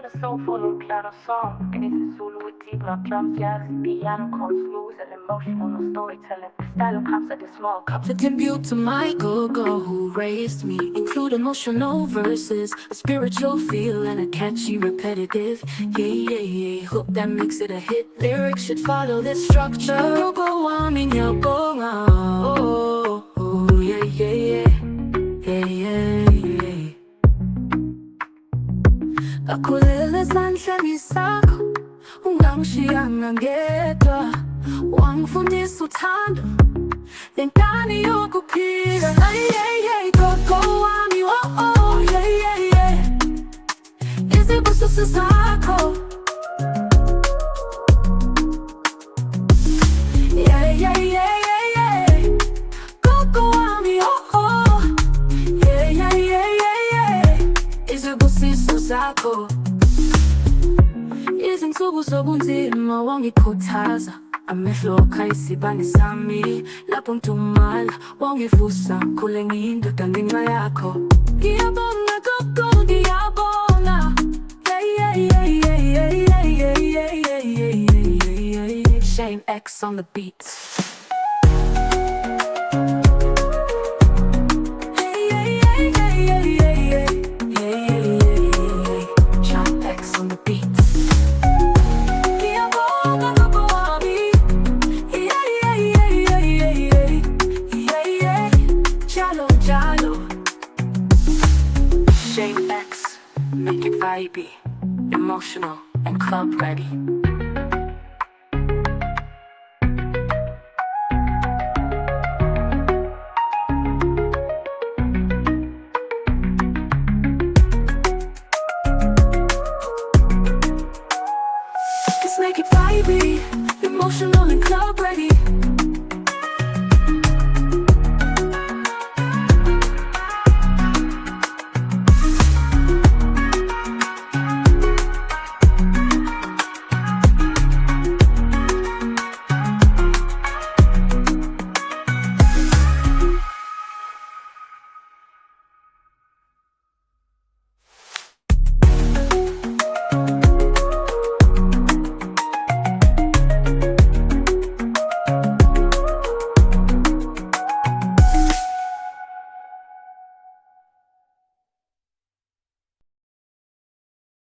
a soulful and piano song. And it's a Zulu with deep love, drums, jazz, piano, chords, smooth and emotional storytelling. Style comes at a small cup. The tribute to my Ugogo who raised me. Include emotional verses, a spiritual feel and a catchy repetitive. Yeah. Hook that makes it a hit. Lyrics should follow this structure. Ugogo wangikhulisa. Oh, yeah. Kakhulele esandleni sakho, ungangishiyanga ngedwa. Wangifundisa uthando, lenkani yokuphila. Gogo wami, oh, yeah. Izibusiso zakho, yeah. Gogo wami, oh, yeah. Izibusiso zakho, izinsuku zobunzima wangikhuthaza. Amehlo khayisibani sami, lapho ngidumala wangivusa, khule ngiyindoda ngenxa yakho. Ngiyabonga gogo, ngiyabonga. Yeah. Shame X on the beat. Shame X, make it vibey, emotional, and club ready.